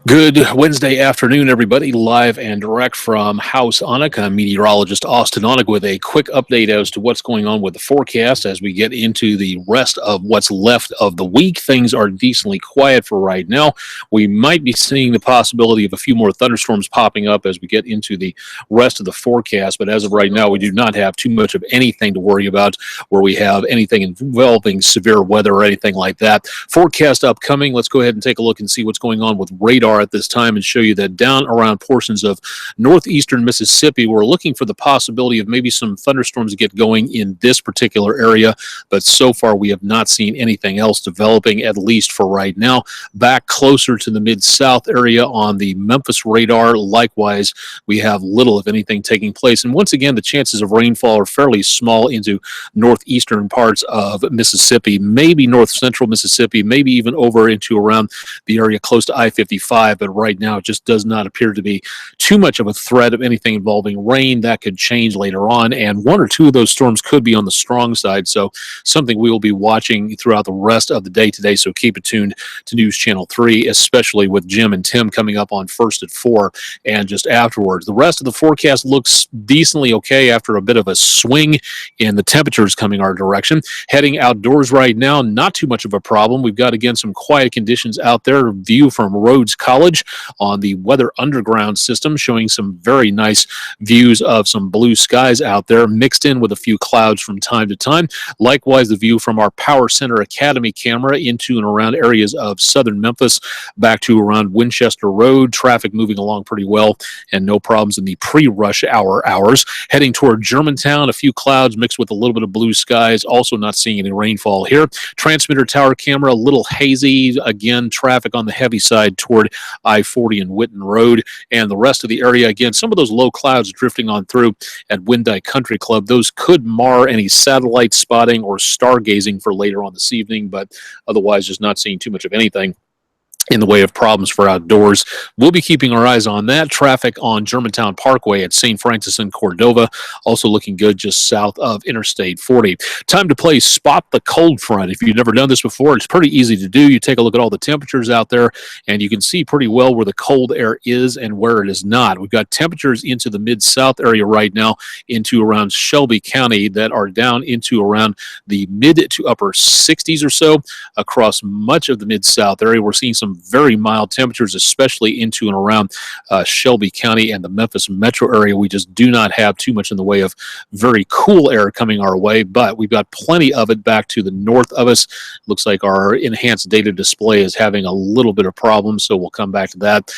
Good Wednesday afternoon, everybody. Live and direct from House Onek. I'm meteorologist Austen Onek with a quick update as to what's going on with the forecast as we get into the rest of what's left of the week. Things are decently quiet for right now. We might be seeing the possibility of a few more thunderstorms popping up as we get into the rest of the forecast, but as of right now, we do not have too much of anything to worry about where we have anything involving severe weather or anything like that. Forecast upcoming. Let's go ahead and take a look and see what's going on with radar at this time and show you that down around portions of northeastern Mississippi, we're looking for the possibility of maybe some thunderstorms to get going in this particular area, but so far we have not seen anything else developing, at least for right now. Back closer to the mid-south area on the Memphis radar, likewise, we have little, if anything, taking place. And once again, the chances of rainfall are fairly small into northeastern parts of Mississippi, maybe north central Mississippi, maybe even over into around the area close to I-55. But right now it just does not appear to be too much of a threat of anything involving rain. That could change later on, and one or two of those storms could be on the strong side, so something we will be watching throughout the rest of the day today. So keep it tuned to News Channel 3, especially with Jim and Tim coming up on first at 4 and just afterwards. The rest of the forecast looks decently okay after a bit of a swing in the temperatures coming our direction. Heading outdoors right now, not too much of a problem. We've got, again, some quiet conditions out there. View from Rhodes College on the Weather Underground system, showing some very nice views of some blue skies out there, mixed in with a few clouds from time to time. Likewise, the view from our Power Center Academy camera into and around areas of southern Memphis, back to around Winchester Road. Traffic moving along pretty well, and no problems in the pre-rush hour hours. Heading toward Germantown, a few clouds mixed with a little bit of blue skies. Also not seeing any rainfall here. Transmitter tower camera, a little hazy. Again, traffic on the heavy side toward I-40 and Whitten Road, and the rest of the area, again, some of those low clouds drifting on through at Windike Country Club. Those could mar any satellite spotting or stargazing for later on this evening, but otherwise just not seeing too much of anything in the way of problems for outdoors. We'll be keeping our eyes on that. Traffic on Germantown Parkway at St. Francis and Cordova, also looking good just south of Interstate 40. Time to play Spot the Cold Front. If you've never done this before, it's pretty easy to do. You take a look at all the temperatures out there, and you can see pretty well where the cold air is and where it is not. We've got temperatures into the mid-south area right now, into around Shelby County, that are down into around the mid to upper 60s or so across much of the mid-south area. We're seeing some very mild temperatures, especially into and around Shelby County and the Memphis metro area. We just do not have too much in the way of very cool air coming our way, but we've got plenty of it back to the north of us. Looks like our enhanced data display is having a little bit of problems, so we'll come back to that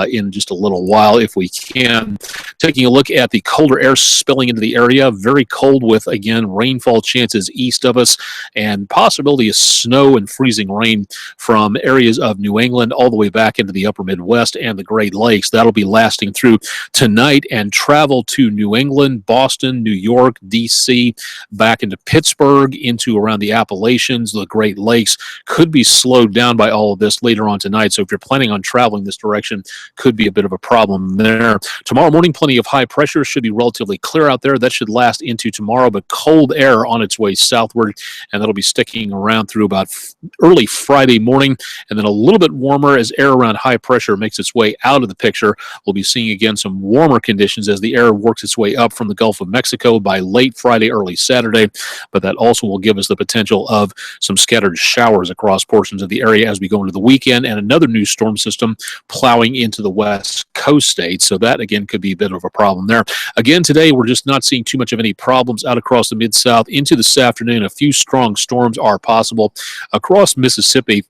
in just a little while if we can. Taking a look at the colder air spilling into the area, very cold with, again, rainfall chances east of us and possibility of snow and freezing rain from areas of New England all the way back into the upper Midwest and the Great Lakes. That'll be lasting through tonight and travel to New England, Boston, New York, D.C., back into Pittsburgh, into around the Appalachians, the Great Lakes. Could be slowed down by all of this later on tonight, so if you're planning on traveling this direction, could be a bit of a problem there. Tomorrow morning, plenty of high pressure. Should be relatively clear out there. That should last into tomorrow, but cold air on its way southward, and that'll be sticking around through about early Friday morning, and then a little bit warmer as air around high pressure makes its way out of the picture. We'll be seeing again some warmer conditions as the air works its way up from the Gulf of Mexico by late Friday, early Saturday, but that also will give us the potential of some scattered showers across portions of the area as we go into the weekend, and another new storm system plowing into the west coast states, so that again could be a bit of a problem there. Again, today we're just not seeing too much of any problems out across the Mid-South. Into this afternoon, a few strong storms are possible across Mississippi,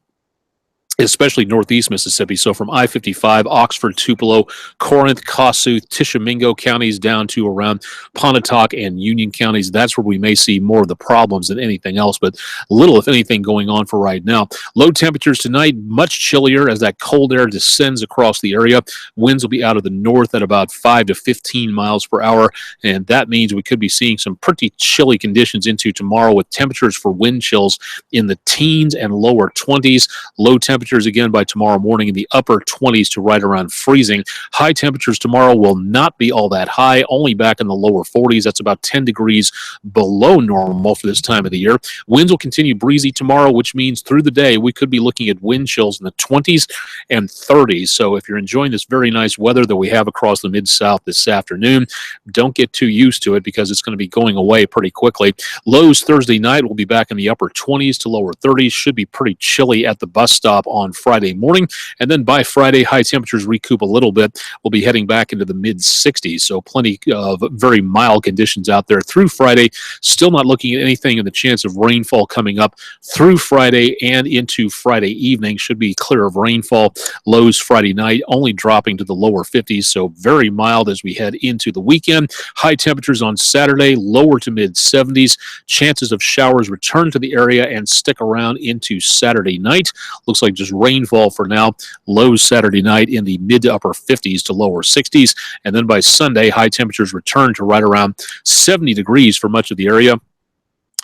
especially northeast Mississippi. So from I-55, Oxford, Tupelo, Corinth, Kossuth, Tishomingo counties down to around Pontotoc and Union counties. That's where we may see more of the problems than anything else, but little, if anything, going on for right now. Low temperatures tonight, much chillier as that cold air descends across the area. Winds will be out of the north at about 5 to 15 miles per hour, and that means we could be seeing some pretty chilly conditions into tomorrow with temperatures for wind chills in the teens and lower 20s. Low temperatures temperatures again by tomorrow morning in the upper 20s to right around freezing. High temperatures tomorrow will not be all that high, only back in the lower 40s. That's about 10 degrees below normal for this time of the year. Winds will continue breezy tomorrow, which means through the day we could be looking at wind chills in the 20s and 30s. So if you're enjoying this very nice weather that we have across the Mid-South this afternoon, don't get too used to it because it's going to be going away pretty quickly. Lows Thursday night will be back in the upper 20s to lower 30s. Should be pretty chilly at the bus stop on Friday morning. And then by Friday, high temperatures recoup a little bit. We'll be heading back into the mid-60s. So plenty of very mild conditions out there through Friday. Still not looking at anything in the chance of rainfall coming up through Friday and into Friday evening. Should be clear of rainfall. Lows Friday night only dropping to the lower 50s. So very mild as we head into the weekend. High temperatures on Saturday, lower to mid-70s. Chances of showers return to the area and stick around into Saturday night. Looks like just rainfall for now. Lows Saturday night in the mid to upper 50s to lower 60s. And then by Sunday, high temperatures return to right around 70 degrees for much of the area.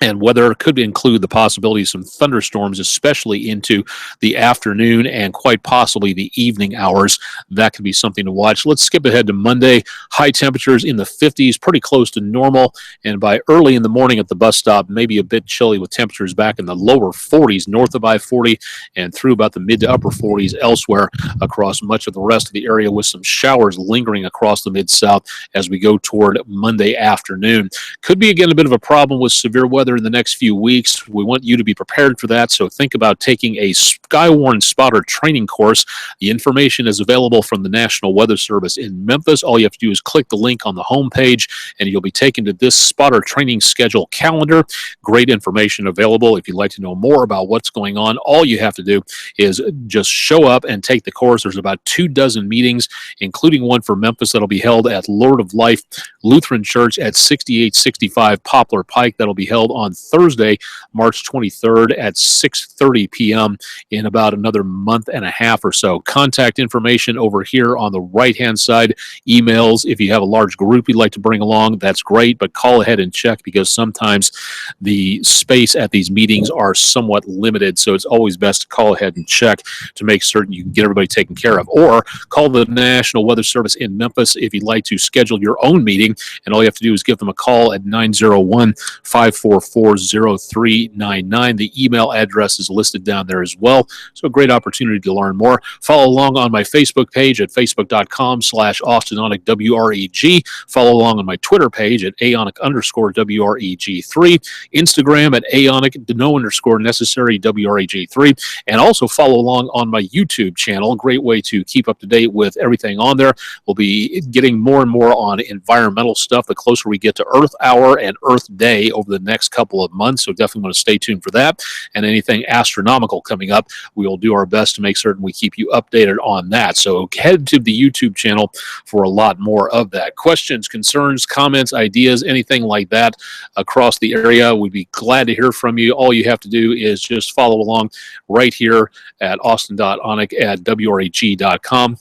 And weather could include the possibility of some thunderstorms, especially into the afternoon and quite possibly the evening hours. That could be something to watch. Let's skip ahead to Monday. High temperatures in the 50s, pretty close to normal. And by early in the morning at the bus stop, maybe a bit chilly with temperatures back in the lower 40s north of I-40 and through about the mid to upper 40s elsewhere across much of the rest of the area, with some showers lingering across the Mid-South as we go toward Monday afternoon. Could be, again, a bit of a problem with severe weather in the next few weeks. We want you to be prepared for that, so think about taking a Skywarn spotter training course. The information is available from the National Weather Service in Memphis. All you have to do is click the link on the home page, and you'll be taken to this spotter training schedule calendar. Great information available. If you'd like to know more about what's going on, all you have to do is just show up and take the course. There's about 24 meetings, including one for Memphis that'll be held at Lord of Life Lutheran Church at 6865 Poplar Pike. That'll be held on Thursday, March 23rd at 6:30 p.m. in about another month and a half or so. Contact information over here on the right-hand side. Emails, if you have a large group you'd like to bring along, that's great, but call ahead and check because sometimes the space at these meetings are somewhat limited, so it's always best to call ahead and check to make certain you can get everybody taken care of. Or call the National Weather Service in Memphis if you'd like to schedule your own meeting, and all you have to do is give them a call at 901-544-0399. The email address is listed down there as well, so a great opportunity to learn more. Follow along on my Facebook page at facebook.com/Austen Onek WREG. Follow along on my Twitter page at @Aonek_WREG3. Instagram at Aonek, no underscore necessary, WREG3. And also follow along on my YouTube channel. A great way to keep up to date with everything on there. We'll be getting more and more on environmental stuff the closer we get to Earth Hour and Earth Day over the next couple of months, so definitely want to stay tuned for that. And anything astronomical coming up, we will do our best to make certain we keep you updated on that. So head to the YouTube channel for a lot more of that. Questions, concerns, comments, ideas, anything like that across the area, we'd be glad to hear from you. All you have to do is just follow along right here at austin.onek@wreg.com.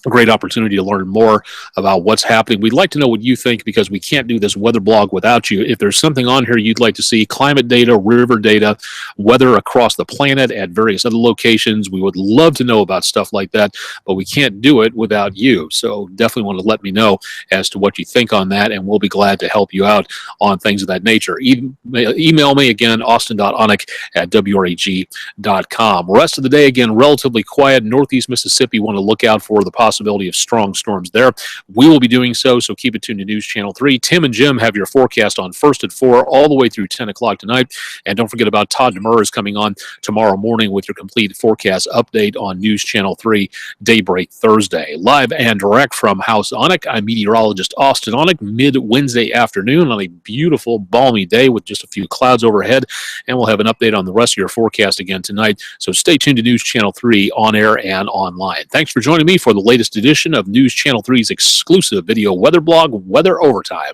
A great opportunity to learn more about what's happening. We'd like to know what you think because we can't do this weather blog without you. If there's something on here you'd like to see, climate data, river data, weather across the planet at various other locations, we would love to know about stuff like that, but we can't do it without you. So definitely want to let me know as to what you think on that, and we'll be glad to help you out on things of that nature. Email me again, austin.onek@wreg.com. Rest of the day, again, relatively quiet. Northeast Mississippi, want to look out for the possibility of strong storms there. We will be doing so keep it tuned to News Channel 3. Tim and Jim have your forecast on first at 4 all the way through 10 o'clock tonight. And don't forget about Todd Demers is coming on tomorrow morning with your complete forecast update on News Channel 3 Daybreak Thursday. Live and direct from House Onek, I'm meteorologist Austen Onek, mid-Wednesday afternoon on a beautiful, balmy day with just a few clouds overhead. And we'll have an update on the rest of your forecast again tonight. So stay tuned to News Channel 3 on air and online. Thanks for joining me for the latest edition of News Channel 3's exclusive video weather blog, Weather Overtime.